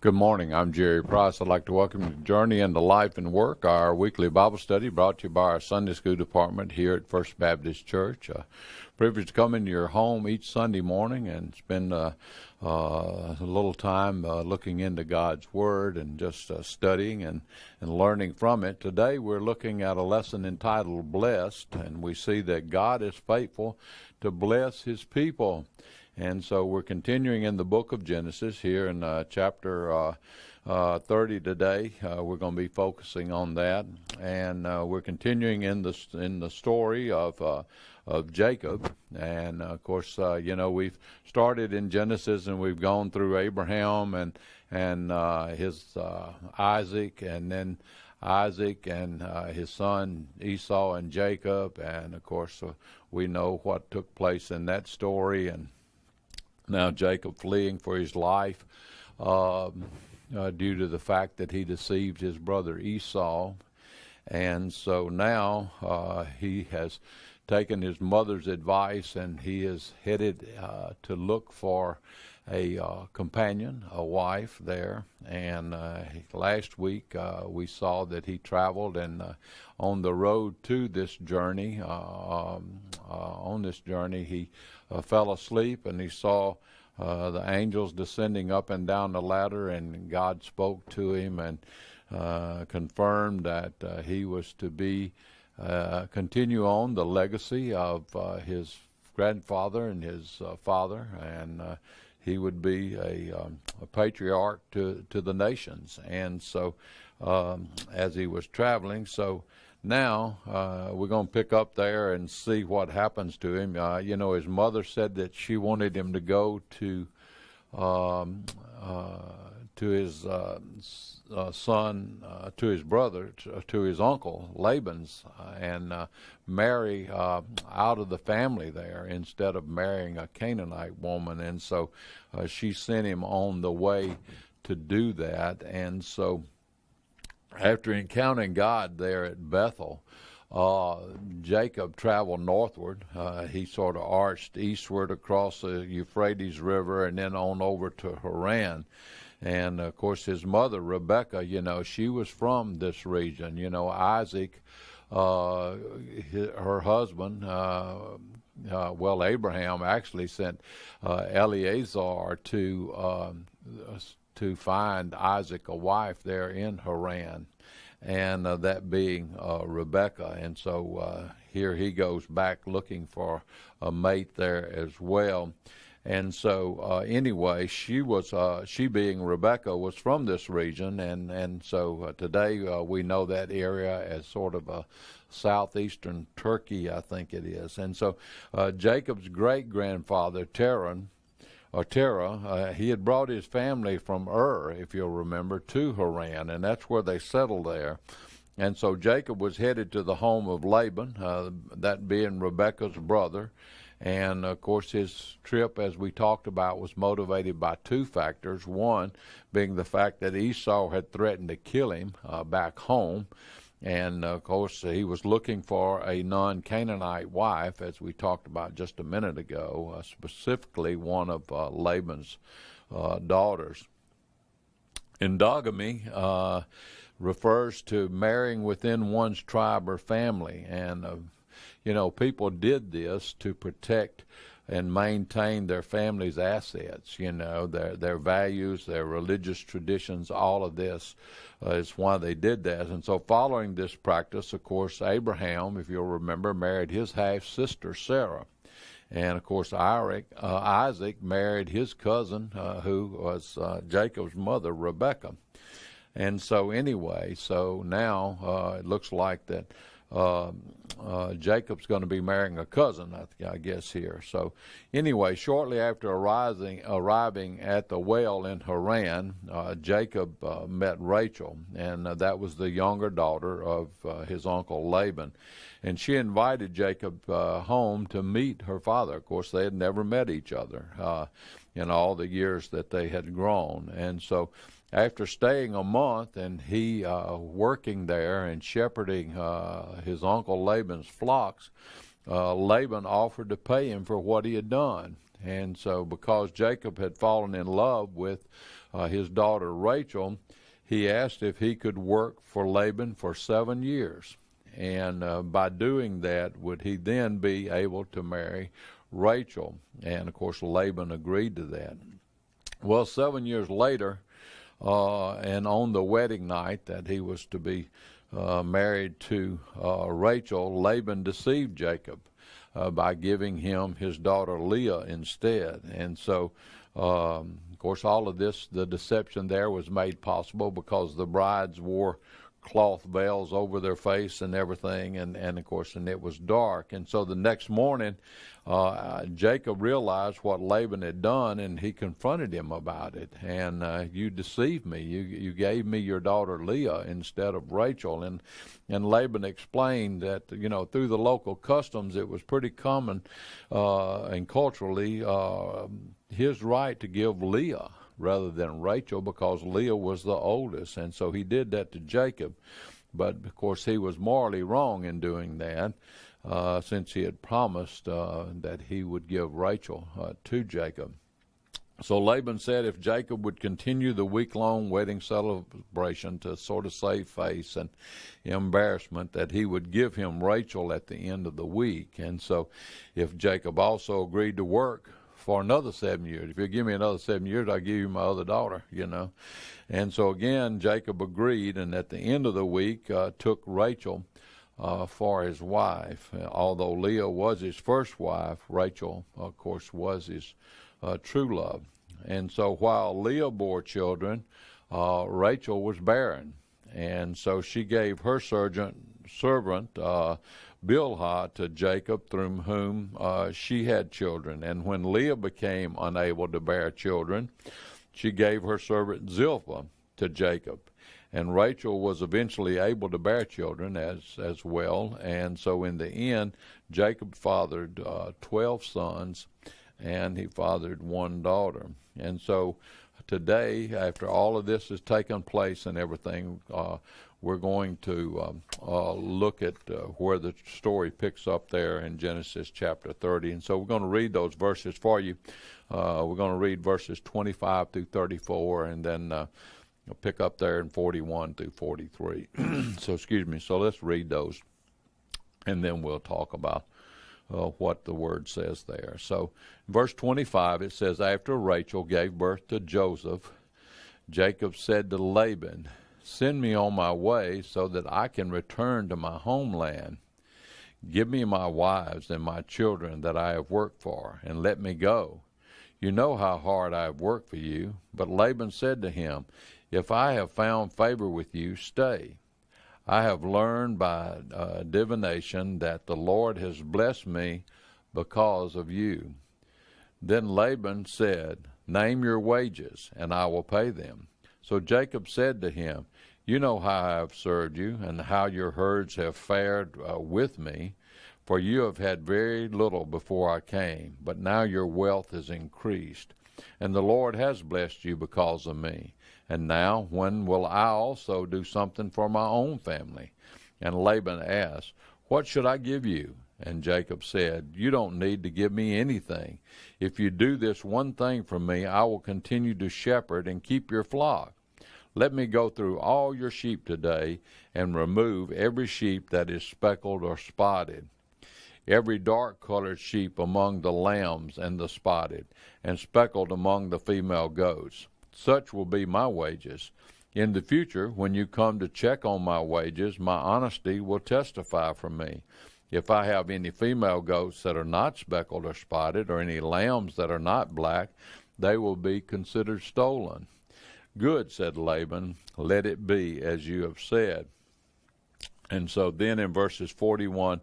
Good morning. I'm Jerry Price. I'd like to welcome you to Journey into Life and Work, our weekly Bible study brought to you by our Sunday School department here at First Baptist Church. Privilege to come into your home each Sunday morning and spend a little time looking into God's Word and just studying and learning from it. Today we're looking at a lesson entitled Blessed, and we see that God is faithful to bless His people. And so we're continuing in the book of Genesis here in chapter 30 today. We're going to be focusing on that, and we're continuing in the story of Jacob. And of course, we've started in Genesis and we've gone through Abraham and his Isaac, and then Isaac and his son Esau and Jacob, and of course we know what took place in that story. And now Jacob fleeing for his life due to the fact that he deceived his brother Esau. And so now he has taken his mother's advice, and he is headed to look for a companion, a wife there. And last week we saw that he traveled, and on the road to this journey, he fell asleep, and he saw the angels descending up and down the ladder, and God spoke to him and confirmed that he was to be continue on the legacy of his grandfather and his father, and he would be a patriarch to the nations. And so as he was traveling, so now we're going to pick up there and see what happens to him. His mother said that she wanted him to go to his son, to his brother, to his uncle Laban's, and marry out of the family there instead of marrying a Canaanite woman. And so she sent him on the way to do that. And so after encountering God there at Bethel, Jacob traveled northward. He sort of arched eastward across the Euphrates River and then on over to Haran. And, of course, his mother, Rebekah, she was from this region. Isaac, her husband, Abraham actually sent Eleazar to find Isaac a wife there in Haran, and that being Rebekah. And so here he goes back looking for a mate there as well. And so anyway, she being Rebekah was from this region, and so today we know that area as sort of a southeastern Turkey, I think it is. And so Jacob's great-grandfather, Terah, he had brought his family from Ur, if you'll remember, to Haran, and that's where they settled there. And so Jacob was headed to the home of Laban, that being Rebekah's brother. And, of course, his trip, as we talked about, was motivated by two factors. One being the fact that Esau had threatened to kill him back home. And, of course, he was looking for a non-Canaanite wife, as we talked about just a minute ago, specifically one of Laban's daughters. Endogamy refers to marrying within one's tribe or family, and people did this to protect and maintain their family's assets, their values, their religious traditions, all of this is why they did that. And so following this practice, of course, Abraham, if you'll remember, married his half-sister Sarah. And, of course, Isaac married his cousin, who was Jacob's mother, Rebekah. And so anyway, so now it looks like that Jacob's going to be marrying a cousin, I guess, here. So anyway, shortly after arriving at the well in Haran, Jacob met Rachel, and that was the younger daughter of his uncle Laban. And she invited Jacob home to meet her father. Of course, they had never met each other in all the years that they had grown. And so after staying a month and he working there and shepherding his uncle Laban's flocks, Laban offered to pay him for what he had done. And so because Jacob had fallen in love with his daughter Rachel, he asked if he could work for Laban for 7 years. And by doing that, would he then be able to marry Rachel? And, of course, Laban agreed to that. Well, 7 years later, and on the wedding night that he was to be married to Rachel, Laban deceived Jacob by giving him his daughter Leah instead. And so, of course, all of this, the deception there was made possible because the brides wore cloth veils over their face and everything, and of course, and it was dark. And so the next morning, Jacob realized what Laban had done, and he confronted him about it. And you deceived me. You gave me your daughter Leah instead of Rachel. And Laban explained that, through the local customs, it was pretty common and culturally his right to give Leah rather than Rachel, because Leah was the oldest, and so he did that to Jacob. But, of course, he was morally wrong in doing that, since he had promised that he would give Rachel to Jacob. So Laban said if Jacob would continue the week-long wedding celebration to sort of save face and embarrassment, that he would give him Rachel at the end of the week. And so if Jacob also agreed to work for another 7 years. If you give me another 7 years, I'll give you my other daughter, And so again, Jacob agreed, and at the end of the week took Rachel for his wife. Although Leah was his first wife, Rachel, of course, was his true love. And so while Leah bore children, Rachel was barren. And so she gave her servant Bilhah to Jacob, through whom she had children. And when Leah became unable to bear children, she gave her servant Zilpah to Jacob. And Rachel was eventually able to bear children as well. And so in the end, Jacob fathered 12 sons, and he fathered one daughter. And so today, after all of this has taken place and everything, we're going to look at where the story picks up there in Genesis chapter 30. And so we're going to read those verses for you. We're going to read verses 25 through 34, and then pick up there in 41 through 43. So let's read those, and then we'll talk about what the word says there. So verse 25, it says, after Rachel gave birth to Joseph, Jacob said to Laban, send me on my way so that I can return to my homeland. Give me my wives and my children that I have worked for, and let me go. You know how hard I have worked for you. But Laban said to him, if I have found favor with you, stay. I have learned by divination that the Lord has blessed me because of you. Then Laban said, name your wages, and I will pay them. So Jacob said to him, you know how I have served you, and how your herds have fared with me, for you have had very little before I came, but now your wealth is increased, and the Lord has blessed you because of me. And now, when will I also do something for my own family? And Laban asked, what should I give you? And Jacob said, you don't need to give me anything. If you do this one thing for me, I will continue to shepherd and keep your flock. Let me go through all your sheep today and remove every sheep that is speckled or spotted, every dark-colored sheep among the lambs and the spotted, and speckled among the female goats. Such will be my wages. In the future, when you come to check on my wages, my honesty will testify for me. If I have any female goats that are not speckled or spotted, or any lambs that are not black, they will be considered stolen. Good, said Laban, let it be as you have said. And so then in verses 41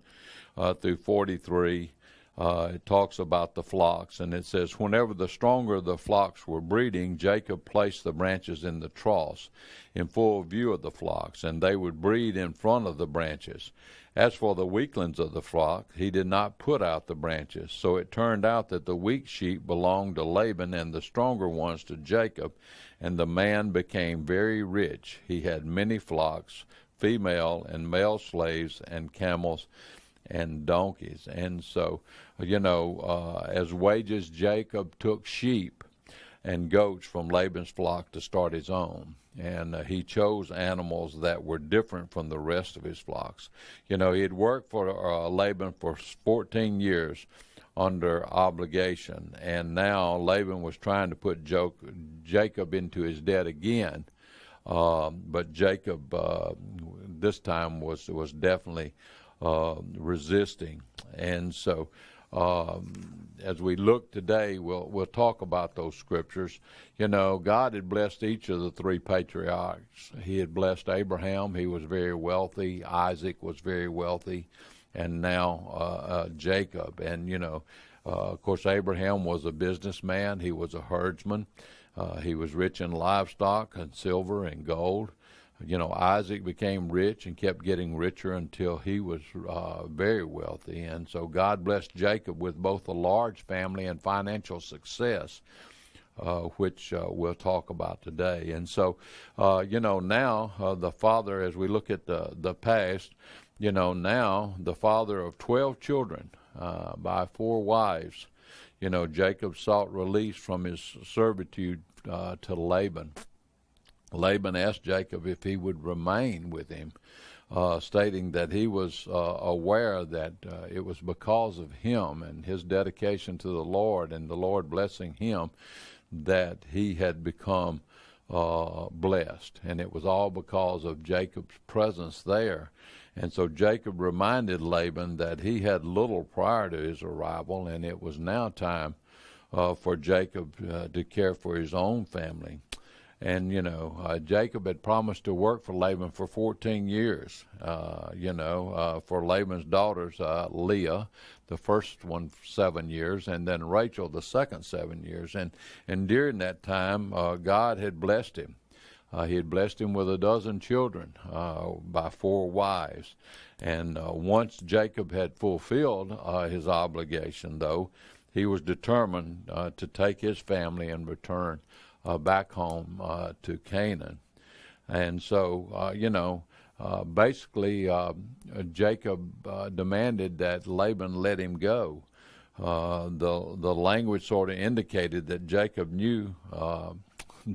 through 43, it talks about the flocks, and it says, whenever the stronger of the flocks were breeding, Jacob placed the branches in the troughs in full view of the flocks, and they would breed in front of the branches. As for the weaklings of the flock, he did not put out the branches. So it turned out that the weak sheep belonged to Laban, and the stronger ones to Jacob, and the man became very rich. He had many flocks, female and male slaves, and camels, and donkeys. And so, as wages, Jacob took sheep and goats from Laban's flock to start his own. And he chose animals that were different from the rest of his flocks. He had worked for Laban for 14 years under obligation, and now Laban was trying to put Jacob into his debt again. But Jacob this time was definitely resisting. And so as we look today, we'll talk about those scriptures. God had blessed each of the three patriarchs. He had blessed Abraham. He was very wealthy. Isaac was very wealthy. And now Jacob. And, of course, Abraham was a businessman. He was a herdsman. He was rich in livestock and silver and gold. Isaac became rich and kept getting richer until he was very wealthy. And so God blessed Jacob with both a large family and financial success, which we'll talk about today. And so, now the father, as we look at the past, now the father of 12 children by 4 wives, Jacob sought release from his servitude to Laban. Laban asked Jacob if he would remain with him, stating that he was aware that it was because of him and his dedication to the Lord and the Lord blessing him that he had become blessed. And it was all because of Jacob's presence there. And so Jacob reminded Laban that he had little prior to his arrival, and it was now time for Jacob to care for his own family. And, Jacob had promised to work for Laban for 14 years, for Laban's daughters, Leah, the first one 7 years, and then Rachel, the second 7 years. And during that time, God had blessed him. He had blessed him with 12 children by 4 wives. And once Jacob had fulfilled his obligation, though, he was determined to take his family and return back home to Canaan. And so, basically, Jacob demanded that Laban let him go. The language sort of indicated that Jacob knew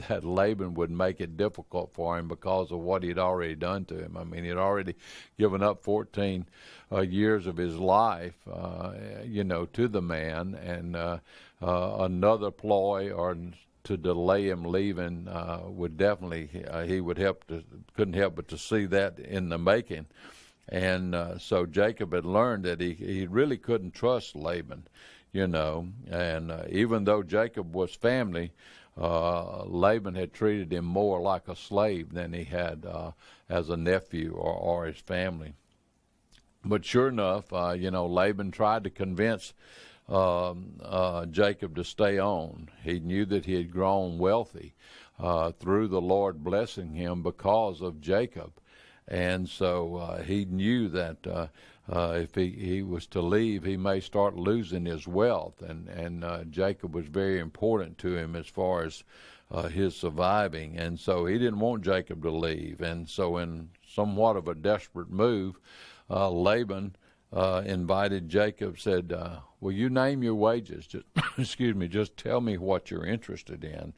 that Laban would make it difficult for him because of what he'd already done to him. I mean, he'd already given up 14 years of his life, to the man, and another ploy or to delay him leaving would definitely, he would couldn't help but to see that in the making. And so Jacob had learned that he really couldn't trust Laban, and even though Jacob was family, Laban had treated him more like a slave than he had as a nephew or his family. But sure enough, Laban tried to convince Jacob to stay on. He knew that he had grown wealthy through the Lord blessing him because of Jacob. And so he knew that if he was to leave, he may start losing his wealth. And Jacob was very important to him as far as his surviving. And so he didn't want Jacob to leave. And so in somewhat of a desperate move, Laban invited Jacob, said, will you name your wages? Just, just tell me what you're interested in.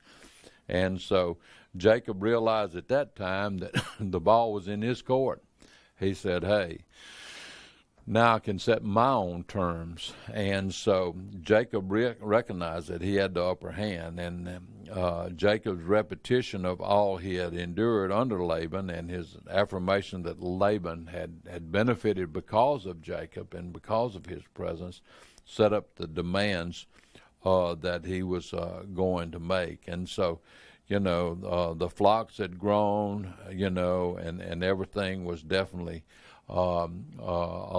And so Jacob realized at that time that the ball was in his court. He said, hey, now I can set my own terms. And so Jacob recognized that he had the upper hand. And Jacob's repetition of all he had endured under Laban and his affirmation that Laban had benefited because of Jacob and because of his presence set up the demands that he was going to make. And so, the flocks had grown, and everything was definitely a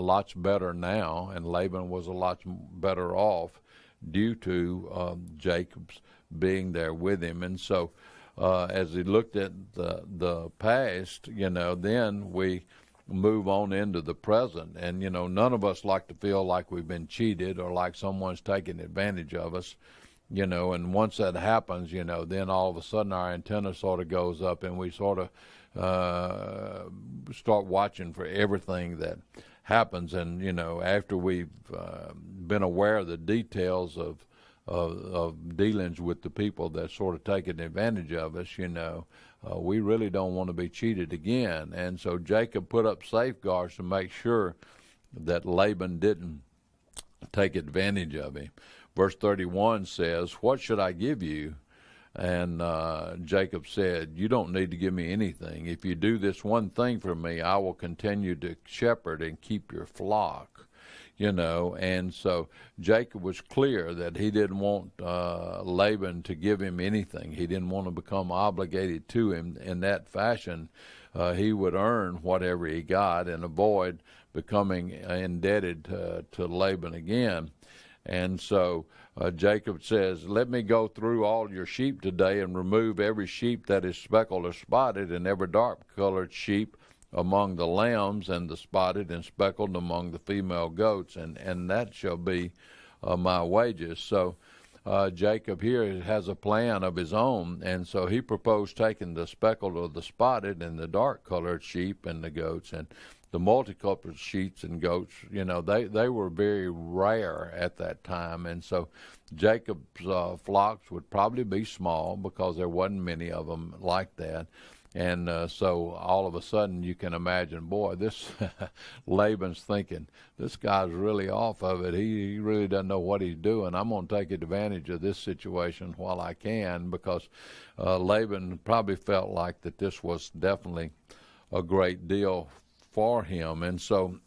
lot better now, and Laban was a lot better off due to Jacob's being there with him. And so as he looked at the past, then we move on into the present. And, none of us like to feel like we've been cheated or like someone's taking advantage of us, and once that happens, then all of a sudden our antenna sort of goes up and we sort of start watching for everything that happens. And, after we've been aware of the details of dealings with the people that sort of taking advantage of us, we really don't want to be cheated again. And so Jacob put up safeguards to make sure that Laban didn't take advantage of him. Verse 31 says, "What should I give you?" And Jacob said, "You don't need to give me anything. If you do this one thing for me, I will continue to shepherd and keep your flock." And so Jacob was clear that he didn't want Laban to give him anything. He didn't want to become obligated to him in that fashion. He would earn whatever he got and avoid becoming indebted to Laban again. And so Jacob says, "Let me go through all your sheep today and remove every sheep that is speckled or spotted, and every dark-colored sheep among the lambs, and the spotted and speckled among the female goats, and that shall be my wages." So Jacob here has a plan of his own, and so he proposed taking the speckled or the spotted and the dark-colored sheep and the goats, and the multicolored sheep and goats, they were very rare at that time, and so Jacob's flocks would probably be small because there wasn't many of them like that. And so all of a sudden you can imagine, boy, this Laban's thinking, this guy's really off of it. He really doesn't know what he's doing. I'm going to take advantage of this situation while I can, because Laban probably felt like that this was definitely a great deal for him. And so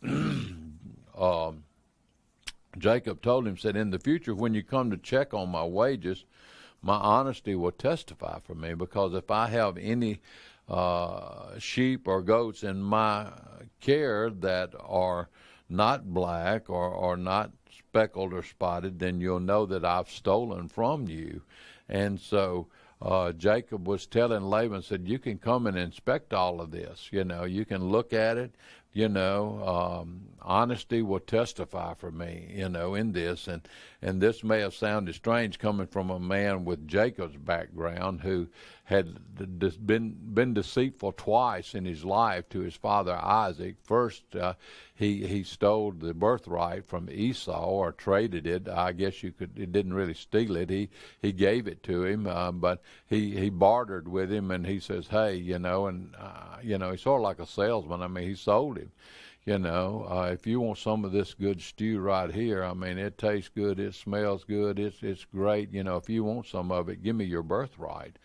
Jacob told him, said, "In the future, when you come to check on my wages, my honesty will testify for me, because if I have any sheep or goats in my care that are not black or not speckled or spotted, then you'll know that I've stolen from you." And so Jacob was telling Laban, said, "You can come and inspect all of this. You can look at it. Honesty will testify for me, in this." And this may have sounded strange coming from a man with Jacob's background, who had been deceitful twice in his life to his father Isaac. First, he stole the birthright from Esau, or traded it. I guess he didn't really steal it. He gave it to him, but he bartered with him, and he says, "Hey, he's sort of like a salesman. I mean, he sold him. If you want some of this good stew right here, I mean, it tastes good, it smells good, it's great. If you want some of it, give me your birthright."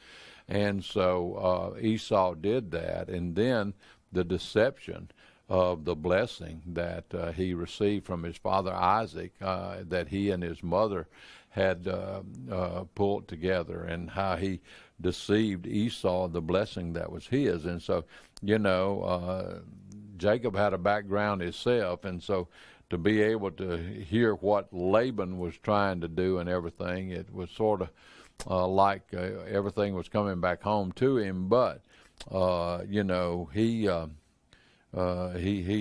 And so Esau did that, and then the deception of the blessing that he received from his father Isaac, that he and his mother had pulled together, and how he deceived Esau, the blessing that was his. And so, Jacob had a background himself, and so to be able to hear what Laban was trying to do and everything, it was sort of like everything was coming back home to him. But he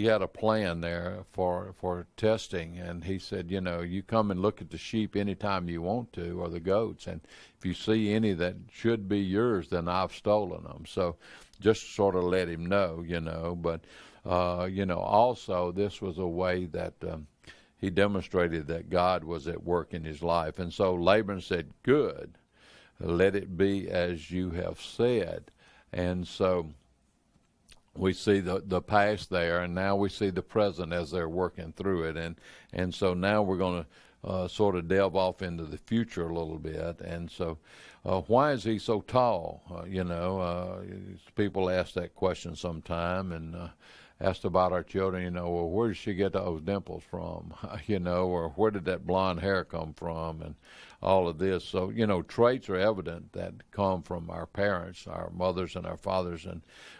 had a plan there for testing, and he said, you come and look at the sheep anytime you want to, or the goats, and if you see any that should be yours, then I've stolen them. So just sort of let him know, but also this was a way that he demonstrated that God was at work in his life. And so Laban said, "Good, let it be as you have said." And so we see the past there, and now we see the present as they're working through it. And so now we're going to sort of delve off into the future a little bit. And so why is he so tall? People ask that question sometime, and asked about our children, well, where did she get those dimples from? Or where did that blonde hair come from? And all of this. So, traits are evident that come from our parents, our mothers and our fathers.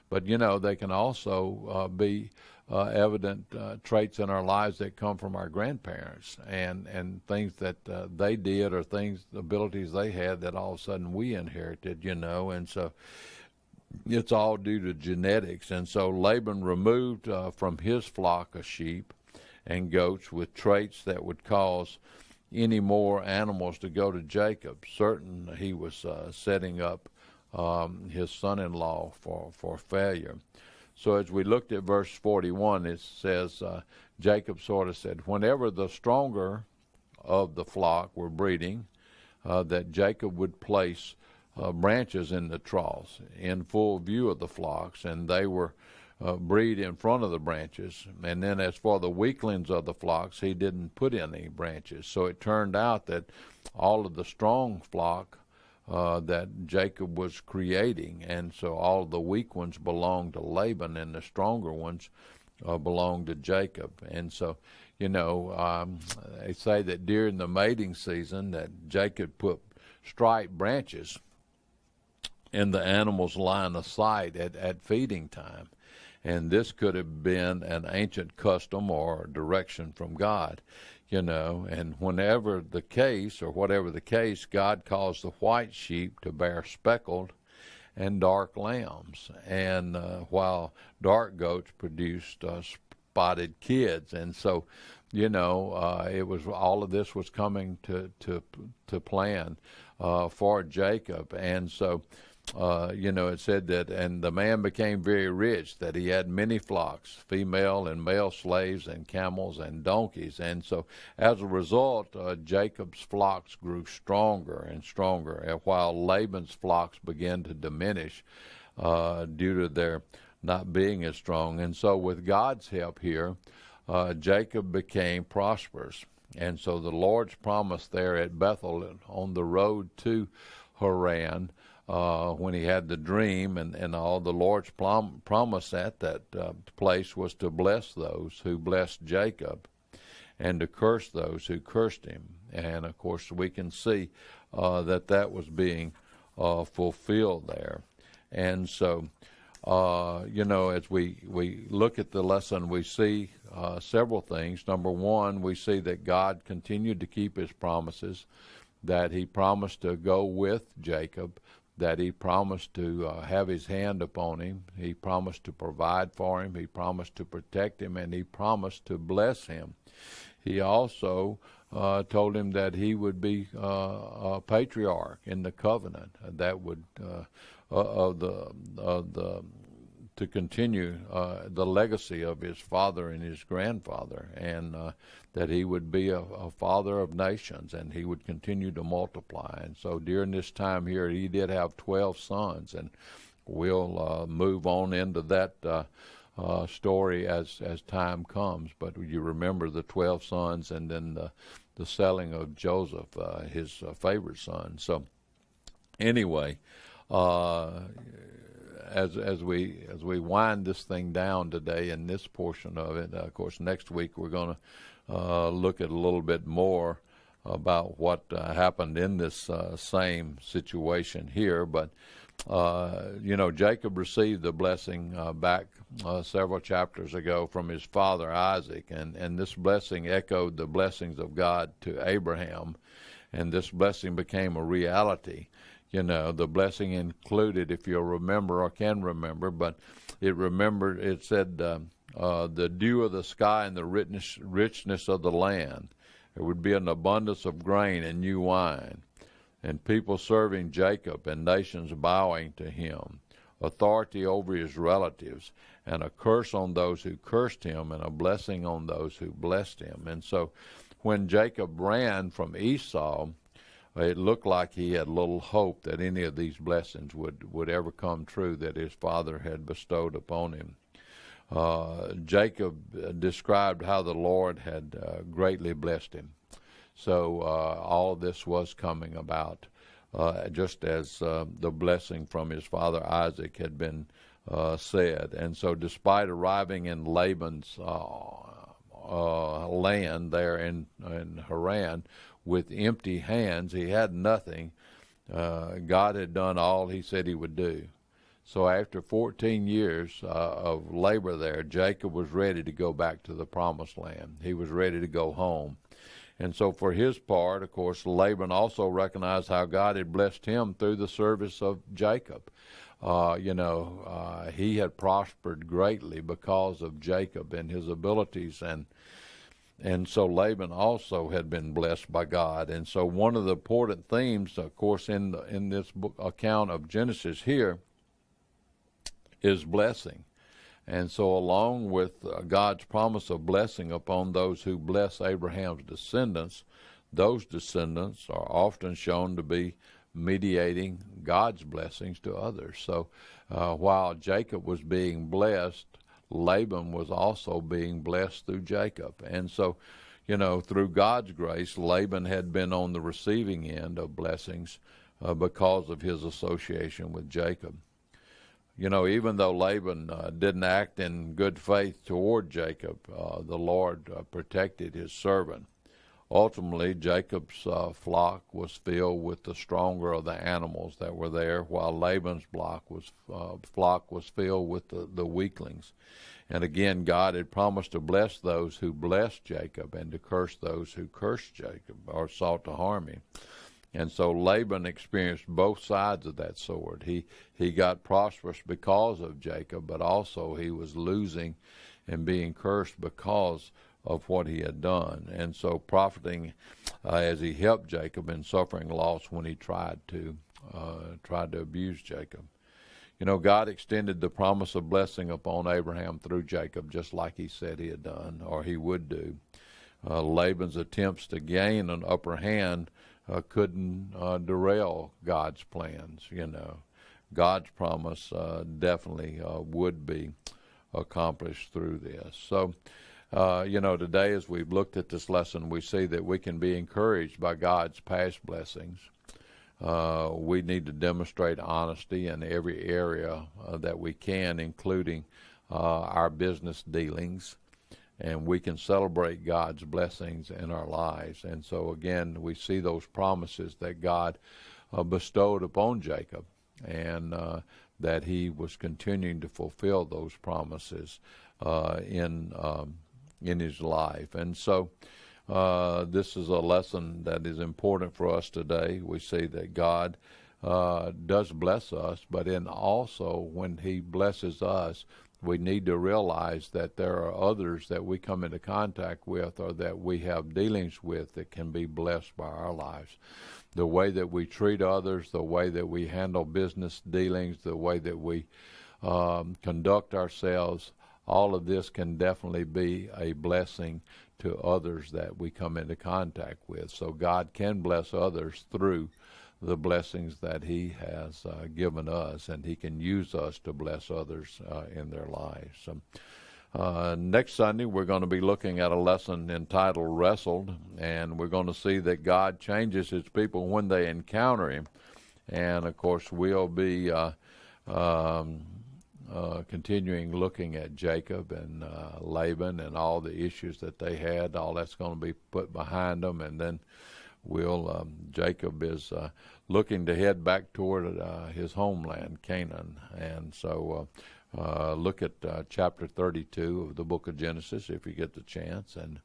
But they can also be evident traits in our lives that come from our grandparents, and things that they did, or abilities they had that all of a sudden we inherited, and so it's all due to genetics. And so Laban removed from his flock of sheep and goats with traits that would cause any more animals to go to Jacob. Certain he was setting up his son-in-law for failure. So as we looked at verse 41, it says, Jacob sort of said, whenever the stronger of the flock were breeding, that Jacob would place branches in the troughs in full view of the flocks, and they were breed in front of the branches. And then as for the weaklings of the flocks, he didn't put any branches. So it turned out that all of the strong flock that Jacob was creating, and so all of the weak ones belonged to Laban, and the stronger ones belonged to Jacob. And so, they say that during the mating season that Jacob put striped branches in the animal's line of sight at feeding time. And this could have been an ancient custom or direction from God, and whenever the case, or whatever the case, God caused the white sheep to bear speckled and dark lambs, and while dark goats produced spotted kids. And so, it was, all of this was coming to plan for Jacob. And so, it said that, and the man became very rich, that he had many flocks, female and male slaves, and camels and donkeys. And so as a result, Jacob's flocks grew stronger and stronger, while Laban's flocks began to diminish due to their not being as strong. And so with God's help here, Jacob became prosperous. And so the Lord's promise there at Bethel on the road to Haran, when he had the dream and all, the Lord's promise at that place was to bless those who blessed Jacob and to curse those who cursed him. And, of course, we can see that was being fulfilled there. And so, as we look at the lesson, we see several things. Number one, we see that God continued to keep his promises, that he promised to go with Jacob, that he promised to have his hand upon him, he promised to provide for him, he promised to protect him, and he promised to bless him. He also told him that he would be a patriarch in the covenant that would to continue the legacy of his father and his grandfather, and that he would be a father of nations, and he would continue to multiply. And so during this time here, he did have 12 sons, and we'll move on into that story as time comes. But you remember the 12 sons, and then the selling of Joseph, his favorite son. So anyway, as we wind this thing down today in this portion of it, of course, next week we're going to look at a little bit more about what happened in this same situation here. But Jacob received the blessing back several chapters ago from his father Isaac, and this blessing echoed the blessings of God to Abraham, and this blessing became a reality. The blessing included, if you'll remember or can remember, but it said the dew of the sky and the richness of the land. There would be an abundance of grain and new wine, and people serving Jacob and nations bowing to him, authority over his relatives, and a curse on those who cursed him and a blessing on those who blessed him. And so when Jacob ran from Esau, it looked like he had little hope that any of these blessings would ever come true that his father had bestowed upon him. Jacob described how the Lord had greatly blessed him. So all of this was coming about just as the blessing from his father Isaac had been said. And so despite arriving in Laban's land there in Haran with empty hands, he had nothing. God had done all he said he would do. So after 14 years of labor there, Jacob was ready to go back to the promised land. He was ready to go home. And so for his part, of course, Laban also recognized how God had blessed him through the service of Jacob. He had prospered greatly because of Jacob and his abilities, and so Laban also had been blessed by God. And so one of the important themes, of course, in this book account of Genesis here is blessing. And so along with God's promise of blessing upon those who bless Abraham's descendants, those descendants are often shown to be mediating God's blessings to others. So while Jacob was being blessed, Laban was also being blessed through Jacob. And so, through God's grace, Laban had been on the receiving end of blessings because of his association with Jacob. Even though Laban didn't act in good faith toward Jacob, the Lord protected his servant. Ultimately, Jacob's flock was filled with the stronger of the animals that were there, while Laban's flock was filled with the weaklings. And again, God had promised to bless those who blessed Jacob and to curse those who cursed Jacob or sought to harm him. And so Laban experienced both sides of that sword. He got prosperous because of Jacob, but also he was losing and being cursed because of what he had done. And so profiting as he helped Jacob and suffering loss when he tried to abuse Jacob. God extended the promise of blessing upon Abraham through Jacob, just like he said he had done, or he would do. Laban's attempts to gain an upper hand couldn't derail God's plans. God's promise definitely would be accomplished through this. So, today as we've looked at this lesson, we see that we can be encouraged by God's past blessings. We need to demonstrate honesty in every area that we can, including our business dealings. And we can celebrate God's blessings in our lives. And so, again, we see those promises that God bestowed upon Jacob, and that he was continuing to fulfill those promises in his life. And so this is a lesson that is important for us today. We see that God does bless us, but in also when he blesses us, we need to realize that there are others that we come into contact with or that we have dealings with that can be blessed by our lives. The way that we treat others, the way that we handle business dealings, the way that we conduct ourselves, all of this can definitely be a blessing to others that we come into contact with. So God can bless others through the blessings that he has given us, and he can use us to bless others in their lives. So, next Sunday, we're going to be looking at a lesson entitled Wrestled, and we're going to see that God changes his people when they encounter him. And, of course, we'll be continuing looking at Jacob and Laban and all the issues that they had. All that's going to be put behind them, and then Jacob is looking to head back toward his homeland, Canaan. And so look at chapter 32 of the book of Genesis if you get the chance, and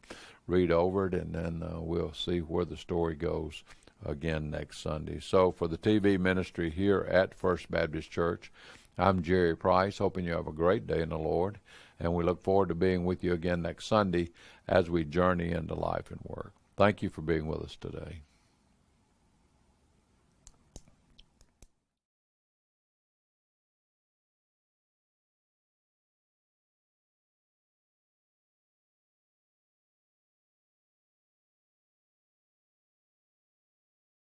read over it, and then we'll see where the story goes again next Sunday. So for the TV ministry here at First Baptist Church, I'm Jerry Price, hoping you have a great day in the Lord, and we look forward to being with you again next Sunday as we journey into life and work. Thank you for being with us today.